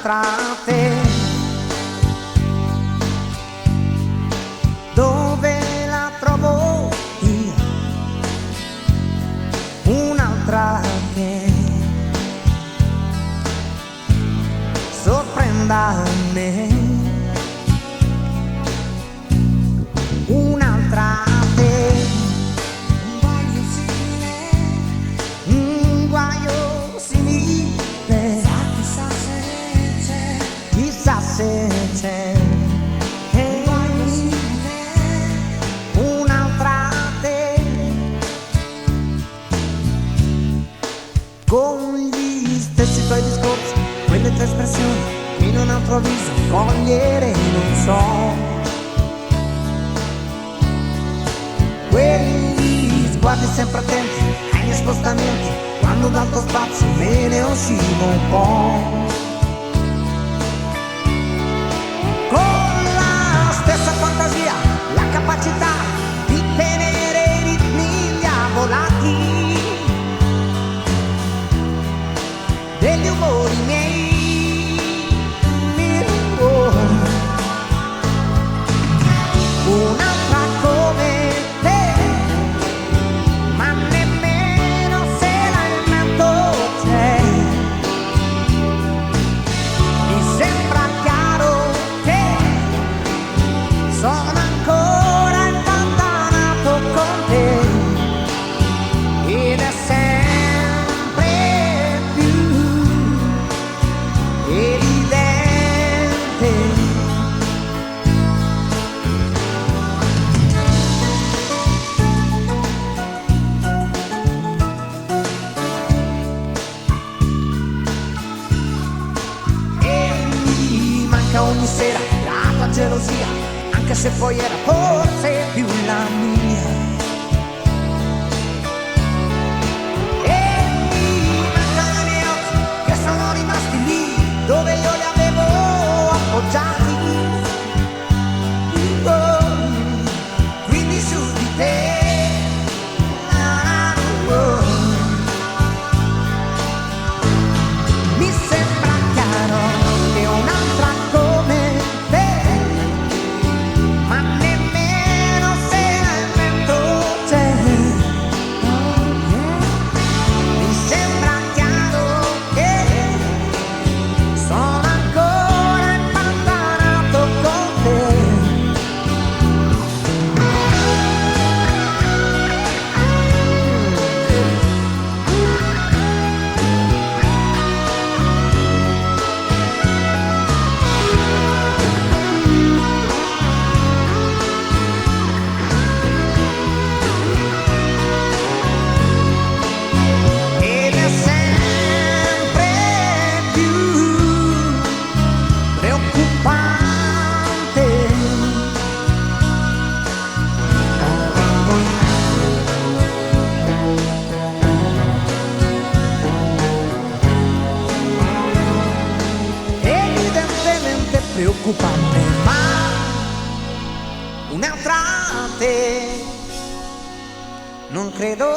un'altra te. Dove la trovo io? Un'altra che sorprenda me. Un'altra te. Un guaio simile. Un guaio simile. Chissà se c'è. Chissà se c'è. Un guaio simile. Un'altra te. Con gli stessi tuoi discorsi, quelle tue espressioni, in un altro viso cogliere non so. Quegli sguardi sempre attenti ai miei spostamenti, quando dal tuo spazio me ne uscivo un po'. Con la stessa fantasia, la capacità di tenere i ritmi diavolati degli umori miei. Un'altra come te, ma nemmeno se la invento c'è. Mi sembra chiaro che sono ancora impantanato con te, ed è sempre più evidente. Ogni sera la tua gelosia, anche se poi era forse più la mia. E mi mancano i miei occhi che sono rimasti lì dove io li avevo appoggiati. Quindi su di te. Mi sembra chiaro che un'altra come te, ma nemmeno se la invento c'è. Mi sembra chiaro che sono ancora impantanato con te. Ed è sempre più preoccupante. Evidentemente preoccupante, ma un'altra te. Non credo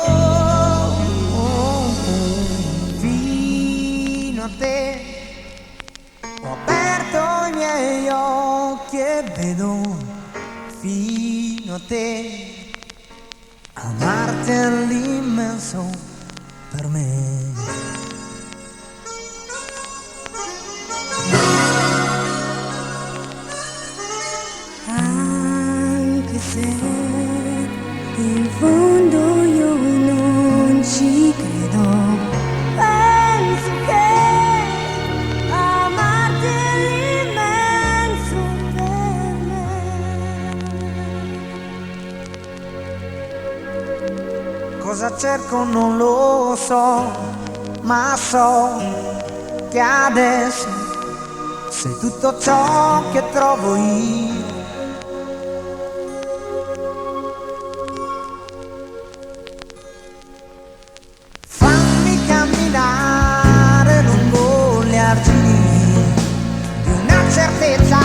fino a te. Ho aperto i miei occhi e vedo fino a te. Amarti è l'immenso per me. Anche se in fondo io non ci credo, penso che amarti è l'immenso per me. Cosa cerco non lo so, ma so che adesso sei tutto ciò che trovo io. Fammi camminare lungo le argini di una certezza,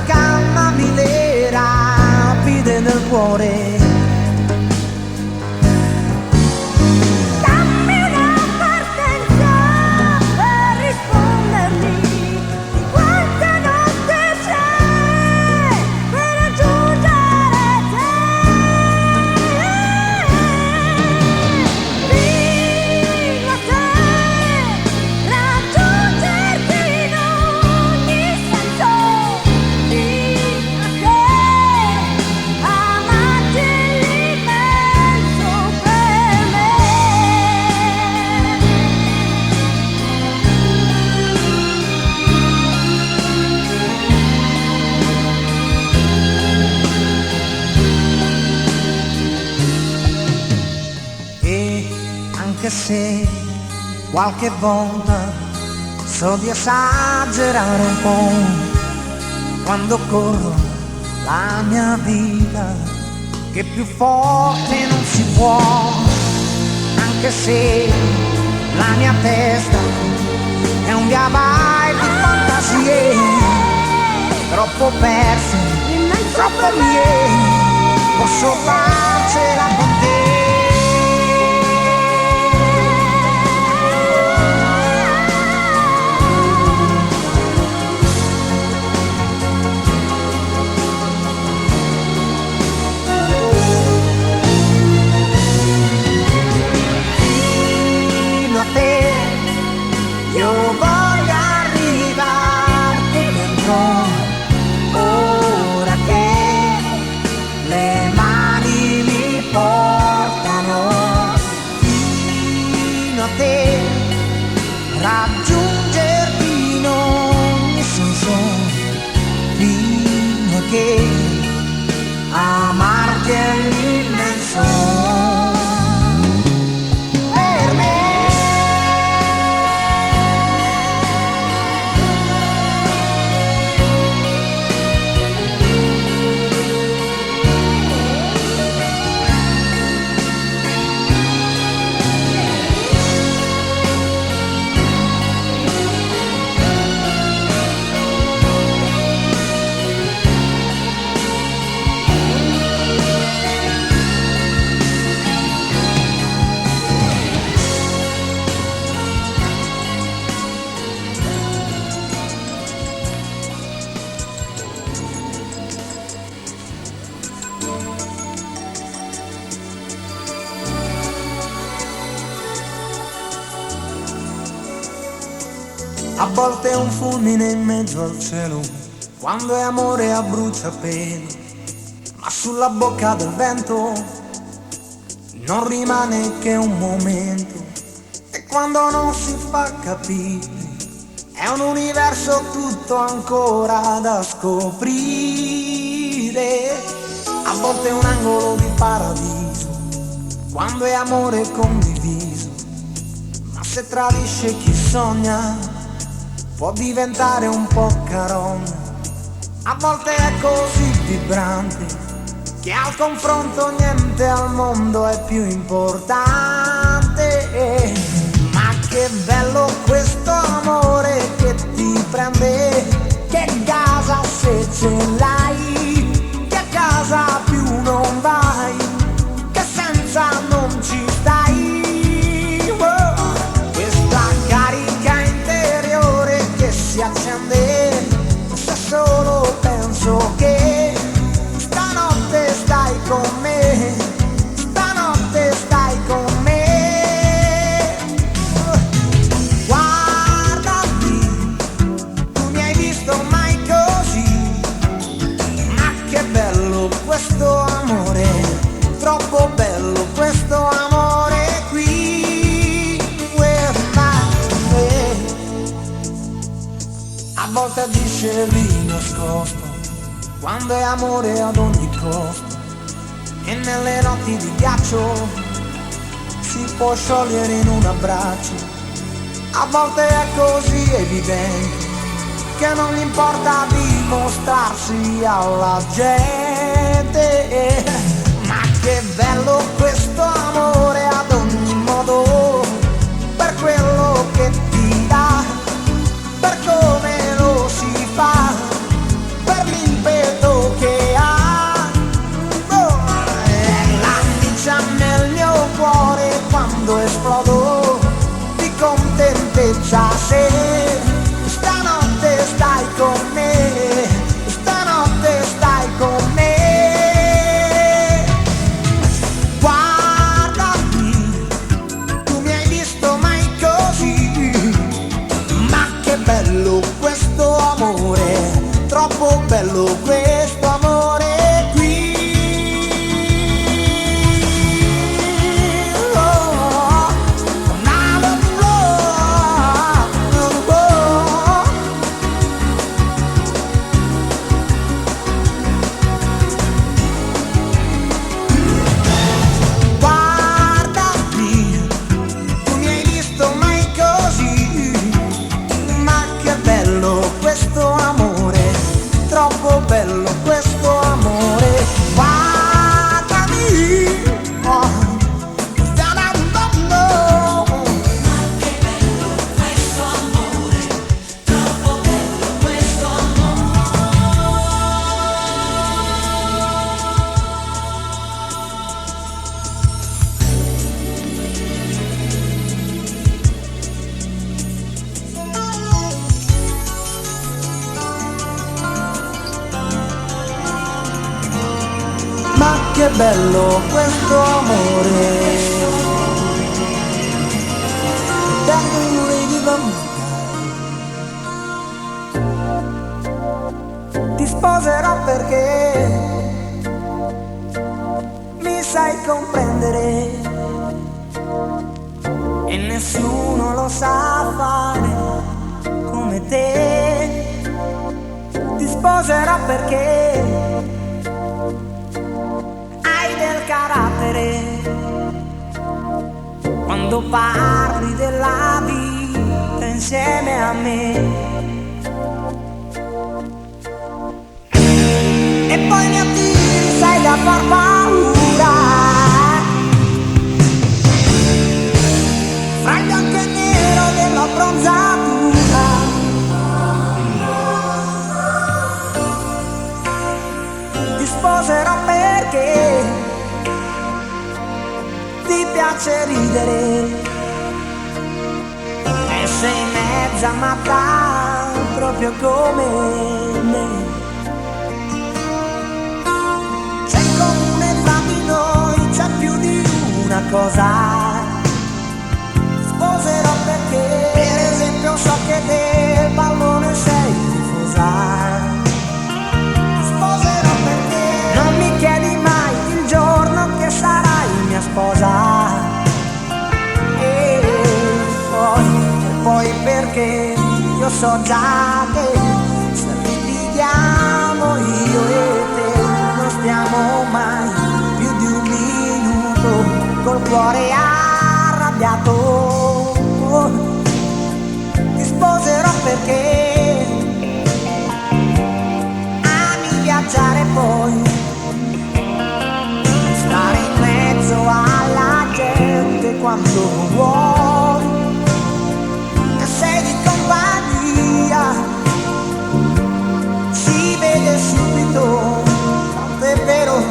calmami le rapide del cuore. Dammi una partenza per rispondermi se qualche volta so di esagerare un po' quando corro la mia vita, che più forte non si può, anche se la mia testa è un via vai di fantasie, troppo perse, troppo mie, posso farcela con te. Fino a te io voglio arrivarti dentro, ora che le mani mi portano. Fino a te raggiungerti in ogni senso, fino a che amarti è l'immenso. Per me a volte è un fulmine in mezzo al cielo, quando è amore a bruciapelo, ma sulla bocca del vento non rimane che un momento, e quando non si fa capire è un universo tutto ancora da scoprire. A volte è un angolo di paradiso, quando è amore condiviso, ma se tradisce chi sogna può diventare un po' carogna. A volte è così vibrante che al confronto niente al mondo è più importante. Ma che bello questo amore che ti prende, che gasa se ce l'hai, che a casa più non vai, che senza non ci stai. Questa carica interiore che si accende se solo penso che stanotte stai con me, stanotte stai con me. Guardami, tu mi hai visto mai così, ma che bello questo amore, troppo bello questo amore qui. A volte agisce lì nascosto, quando è amore ad ogni costo, e nelle notti di ghiaccio si può sciogliere in un abbraccio. A volte è così evidente che non gli importa dimostrarsi alla gente. Ma che bello questo amore ad ogni modo, per quello che ti dà, per come lo si fa, per l'impeto che ha. Lancia nel mio cuore quando esplodo di contentezza se stanotte stai con me, stanotte stai con me. Guardami, tu mi hai visto mai così, ma che bello questo amore, troppo bello questo amore qui. Guardami, tu che bello questo amore. Don't really ti sposerò perché mi sai comprendere e nessuno lo sa fare come te. Ti sposerò perché hai del carattere quando parli della vita insieme a me. E poi mi attiri, sai, da far paura fra il bianco e nero della bronzatura. Ti sposerò perché ti piace ridere e sei mezza matta proprio come me. Comune fra di noi c'è più di una cosa. Sposerò perché per esempio so che del pallone sei tifosa. Sposerò perché non mi chiedi mai il giorno che sarai mia sposa. E poi perché io so già che se litighiamo io e te non stiamo mai più di un minuto col cuore arrabbiato. Ti sposerò perché ami viaggiare poi stare in mezzo alla gente quando vuoi e sei di compagnia, si vede subito. È vero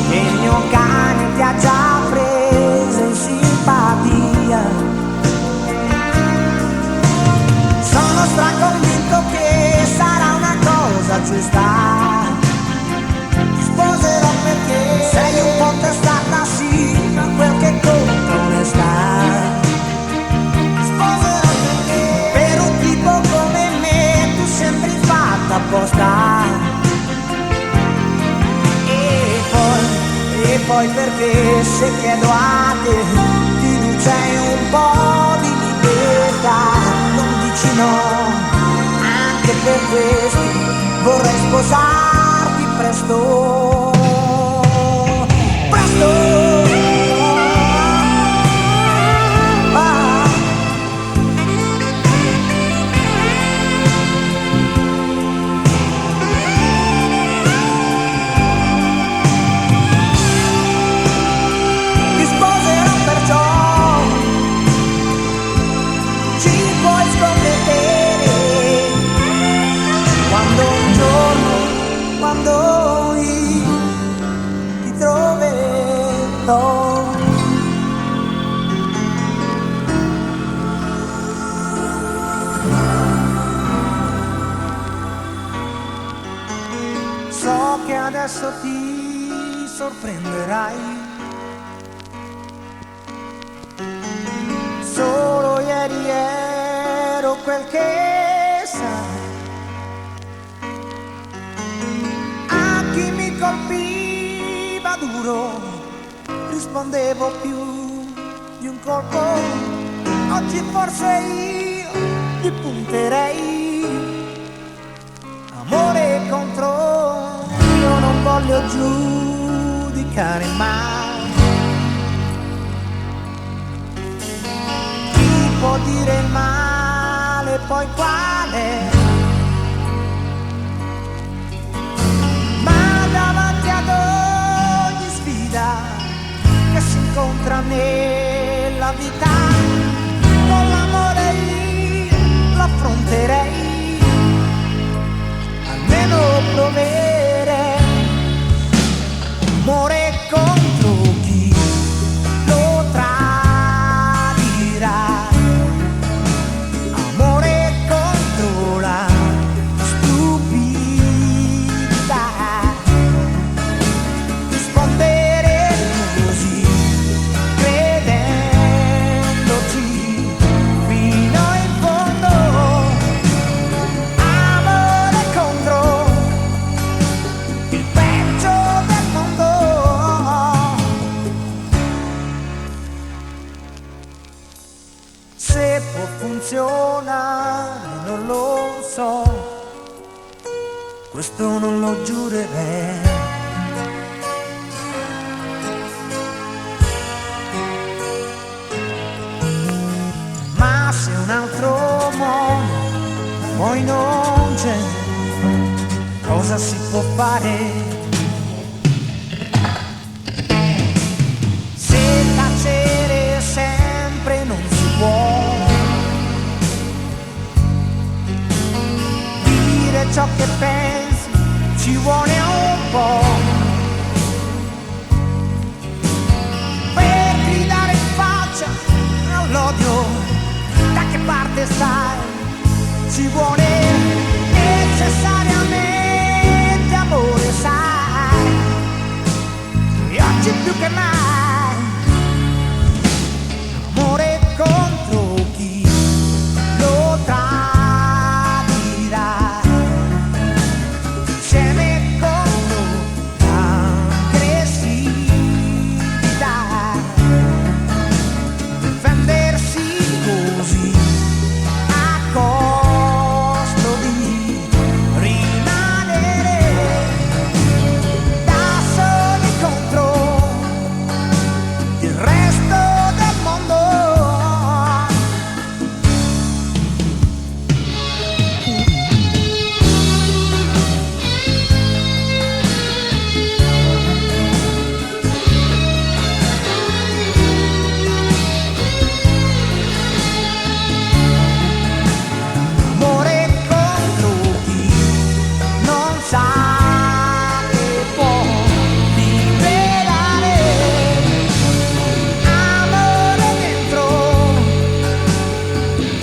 che il mio cane ti ha già preso in simpatia. Sono straconvinto che sarà una cosa giusta. Ti sposerò perché sei un po' testata, sì, ma quel che conta è onestà. Ti sposerò perché per un tipo come me tu sembri fatta apposta. E poi perché se chiedo a te fiducia e un po' di libertà, non dici no, anche per questo vorrei sposarti presto. Presto! Quando io ti troverò. So che adesso ti sorprenderai. Solo ieri ero quel che sai. Chi mi colpiva duro rispondevo più di un colpo. Oggi forse io ti punterei. Amore contro, io non voglio giudicare mai. Chi può dire il male poi quale? Che si incontra nella vita, con l'amore io l'affronterei, almeno proverei. Amore contro chi lo tradirà, amore contro la stupidità. Risponde so, questo non lo giurerei. Ma se un altro mondo poi non c'è, cosa si può fare? Se tacere sempre non si può, dire ciò che pensi ci vuole un po', per gridare in faccia all'odio, da che parte stai? Ci vuole necessariamente amore, sai, e oggi più che mai amore contro chi lo tradirà, insieme contro l'aggressività, difendersi così a costo di rimanere da soli contro il resto del mondo. Amore contro chi non sa che può liberare, amore dentro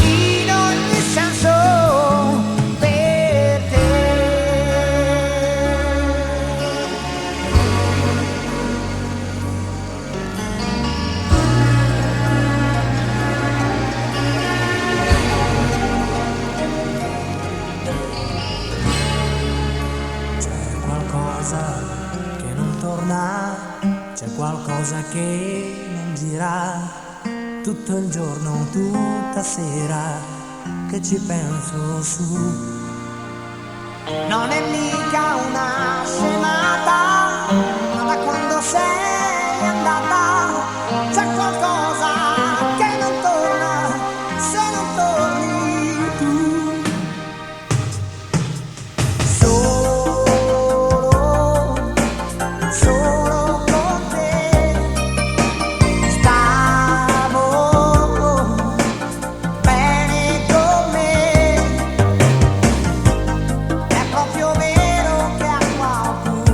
in ogni senso per te. C'è qualcosa che non torna, c'è qualcosa che non gira, tutto il giorno, tutta sera che ci penso su. Non è mica una scenata, ma da quando sei andata c'è qualcosa che non torna se non torni tu. Solo con te stavo bene con me. È proprio vero che a qualcuno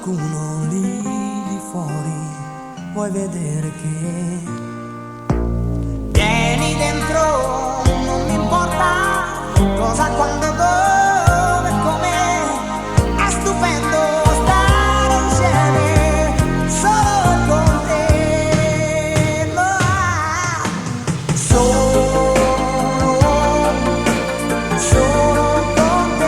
qualcuno lì di fuori, vuoi vedere che vieni dentro, non mi importa cosa, quando, dove, com'è, è stupendo stare insieme solo con te. Solo con te, solo con te.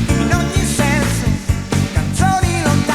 In ogni senso, canzoni lontane.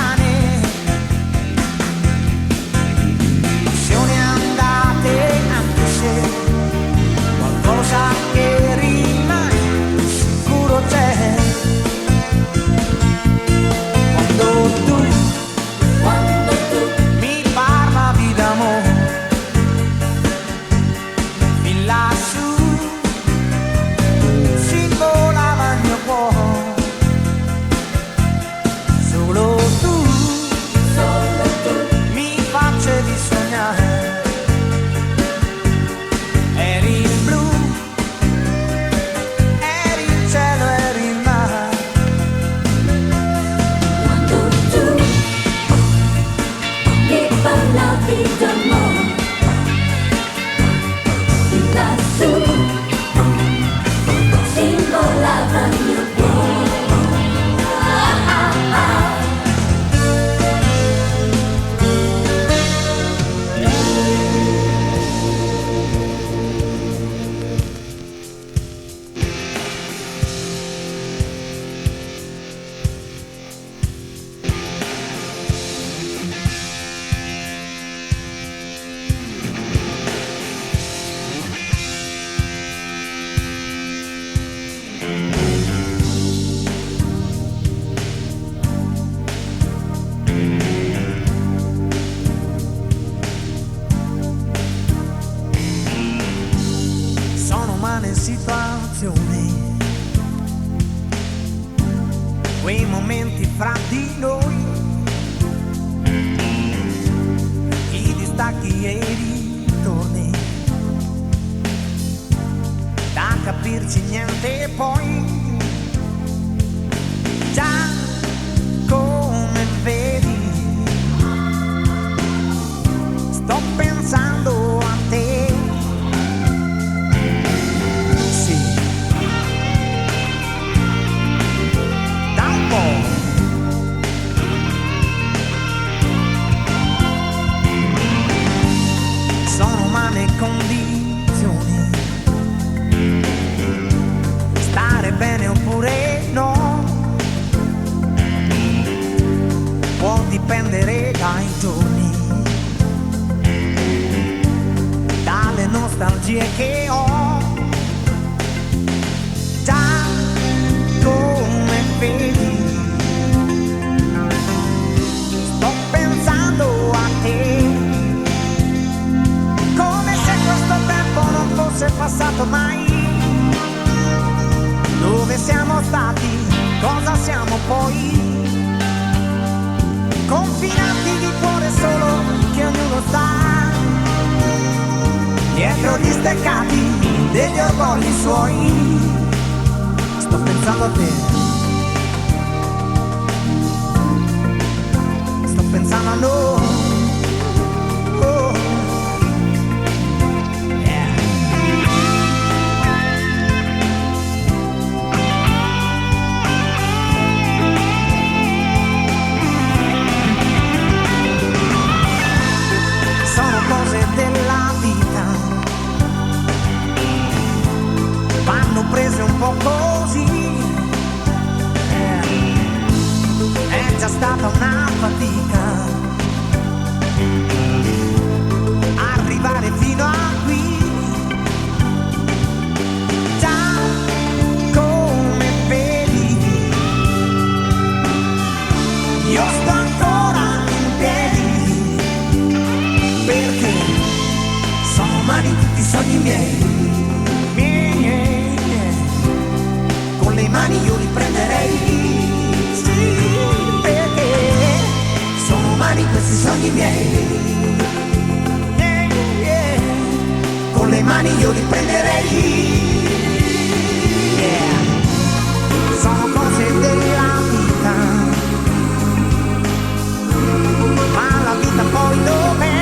Sono umane situazioni, quei momenti fra di noi, i distacchi e i ritorni, da capirci niente poi, già come vedi, sto pensando a te. Sì, da un po'. Sono umane condizioni, stare bene oppure no, può dipendere dai giorni, dalle nostalgie che ho, già come vedi, sto pensando a te, come se questo tempo non fosse passato mai. Dove siamo stati, cosa siamo poi? Confinati di cuore solo che ognuno sta dietro gli steccati degli orgogli suoi. Sto pensando a te, sto pensando a noi. Oh. Cose della vita vanno prese un po' così, è già stata una fatica arrivare fino a qui, già come vedi io sto ancora in piedi, perché sono umani tutti i sogni miei, con le mani io li prenderei, sì, perché sono umani questi sogni miei, con le mani io li prenderei, sono cose della vita, ma la vita poi dov'è?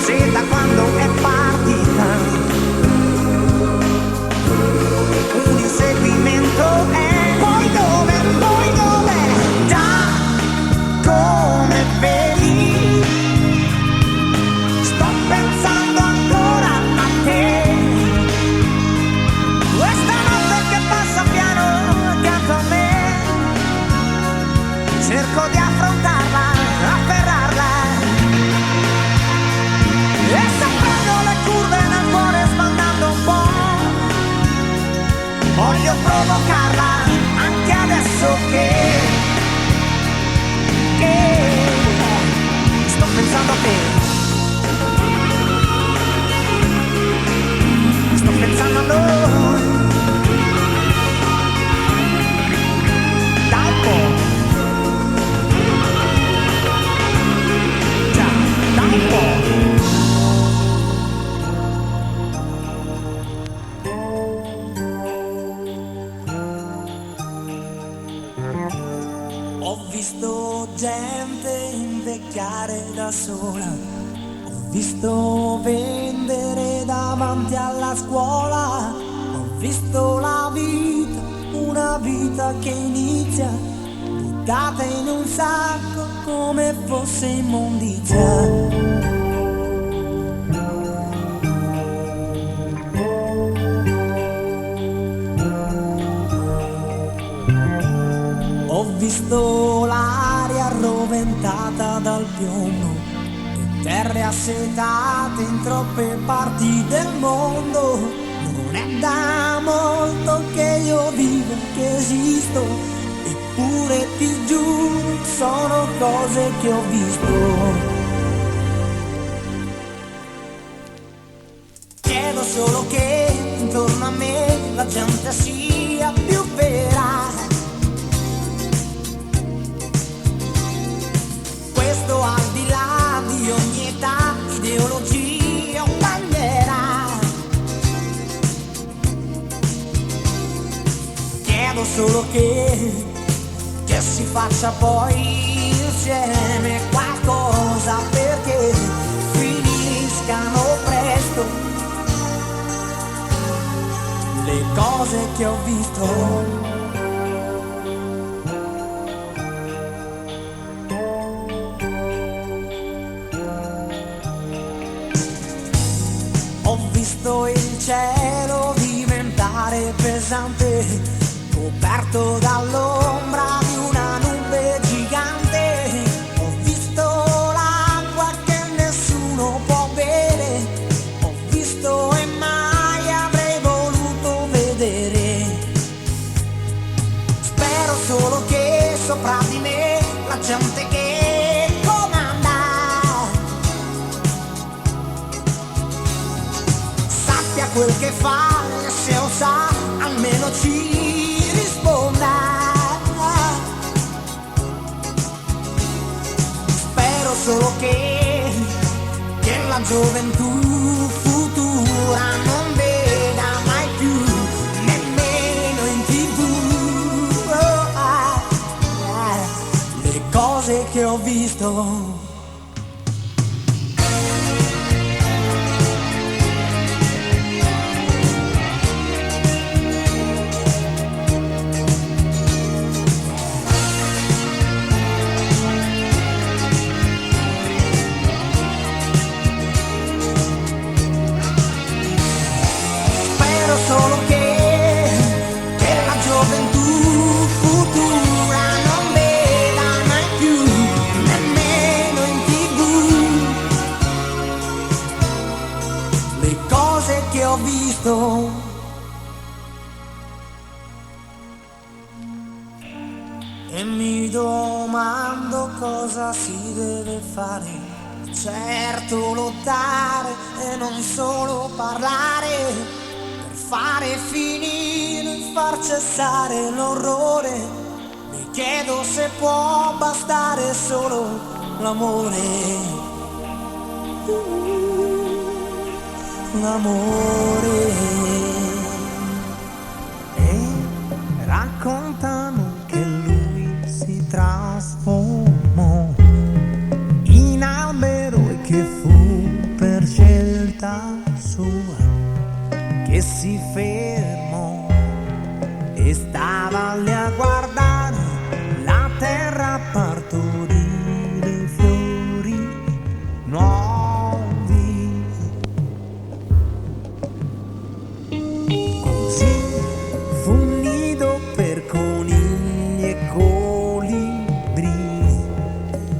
Se da quando è partita un inseguimento è, poi dove, già come vedi, sto pensando ancora a te, questa notte che passa piano accanto a me, cerco di affrontarla, afferrarla, e se prendo le curve nel cuore sbandando un po', voglio provocarla anche adesso che sto pensando a te, sto pensando a noi, da un po', già, da un po'. Ho visto gente invecchiare da sola, ho visto vendere davanti alla scuola, ho visto la vita, una vita che inizia, buttata in un sacco come fosse immondizia. Ho visto l'aria roventata dal piombo e terre assetate in troppe parti del mondo. Non è da molto che io vivo, che esisto, eppure ti giuro, sono cose che ho visto. Chiedo solo che intorno a me la gente sia più vera. Questo al di là di ogni età, ideologia o bandiera. Chiedo solo che si faccia poi insieme qualcosa perché finiscano presto le cose che ho visto. Ho visto il cielo diventare pesante, coperto dall'ombra di una nube gigante. Ho visto l'acqua che nessuno può bere, ho visto e mai avrei voluto vedere. Spero solo che sopra di me la gente che comanda sappia quel che fa e se lo sa almeno ci risponda. Spero solo che la gioventù futura non veda mai più nemmeno in TV le cose che ho visto. Solo che la gioventù futura non veda mai più nemmeno in TV le cose che ho visto. E mi domando cosa si deve fare. Certo lottare e non solo parlare, fare finire, far cessare l'orrore. Mi chiedo se può bastare solo l'amore. L'amore. E raccontano che lui si trasformò in albero e che fu per scelta sua che si fermò e stava lì a guardare la terra partorire fiori nuovi. Così fu un nido per conigli e colibri.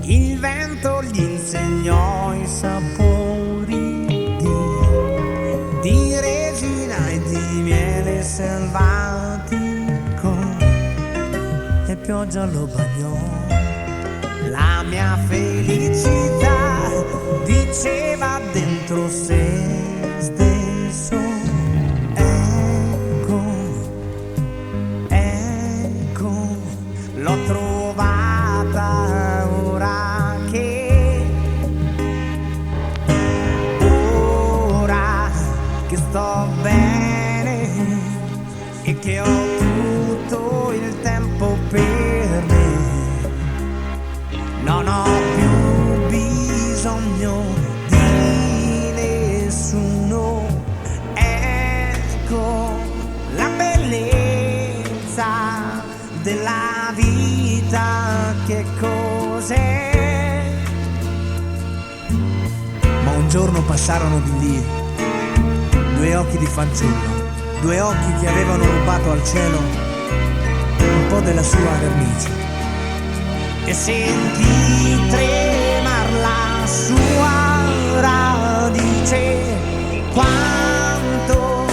Il vento gli insegnò i sapori di resina e di miele selvatico, e pioggia lo bagnò. La mia felicità diceva dentro se stesso: ecco, ecco, l'ho trovata ora che sto bene e che ho tutto il tempo per me. Non ho più bisogno di nessuno. Ecco la bellezza della vita, che cos'è. Ma un giorno passarono di lì due occhi di fanciullo, due occhi che avevano rubato al cielo un po' della sua vernice, e sentì tremar la sua radice. Quanto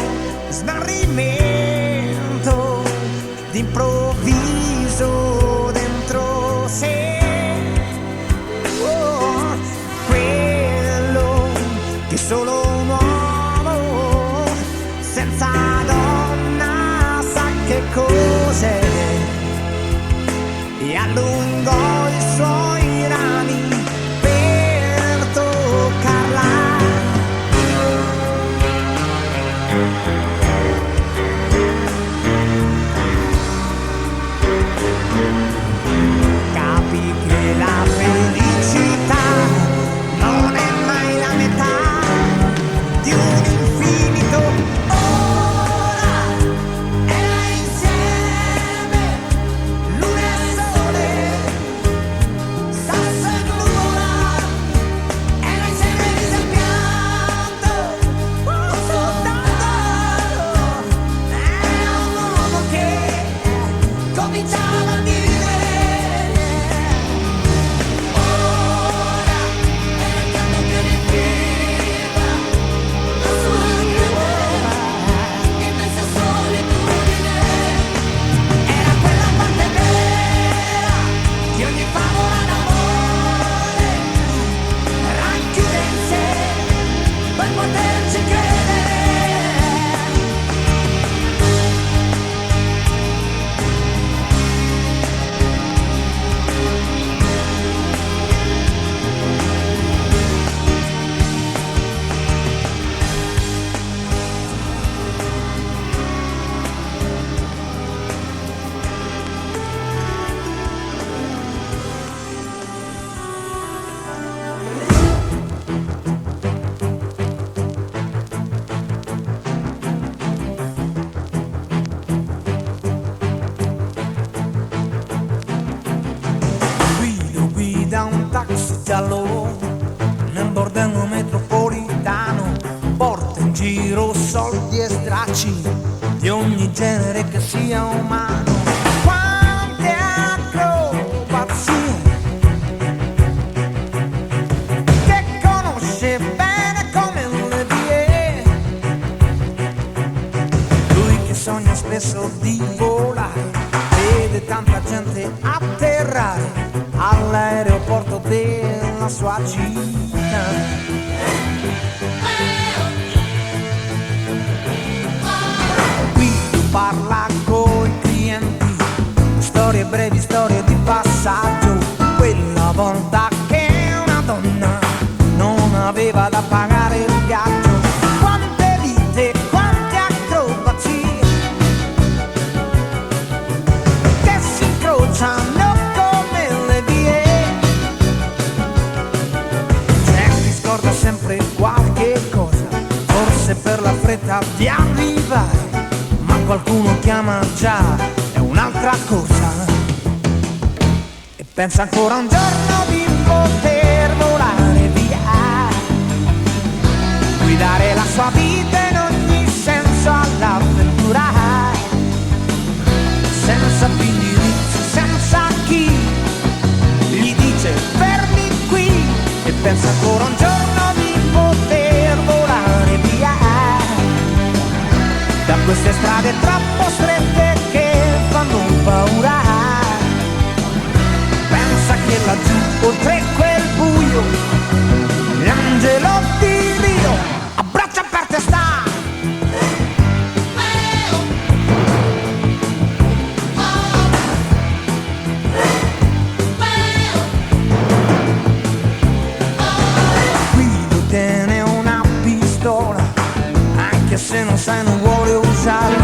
cos'è e allungò i suoi rami per toccarla. Capi che la felicità non è mai la metà di un infinito. Ora era insieme luna e sole, sasso e nuvola, era insieme riso e pianto, soltanto era un uomo che cominciava a vivere. Guida un taxi giallo nel bordello metropolitano, porta in giro soldi e stracci di ogni genere che sia umano. Quante acrobazie, che conosce bene come le vie. Lui che sogna spesso di volare, vede tanta gente atterrare all'aeroporto della sua città. Qui parla coi clienti, storie brevi, storie di passaggio. Quella volta che una donna non aveva da pagare il viaggio. Quante vite, quante acrobazie che si incrociano sempre qualche cosa, forse per la fretta di arrivare, ma qualcuno chiama già, è un'altra cosa, e pensa ancora un giorno di poter volare via, guidare la sua vita in ogni senso all'avventura, senza più indirizzi, senza chi gli dice fermi qui, e pensa ancora un giorno poter volare via da queste strade troppo strette che fanno paura. Pensa che laggiù oltre quel buio l'angelo di Dio a braccia aperte sta. Se non sai non vuole usarla,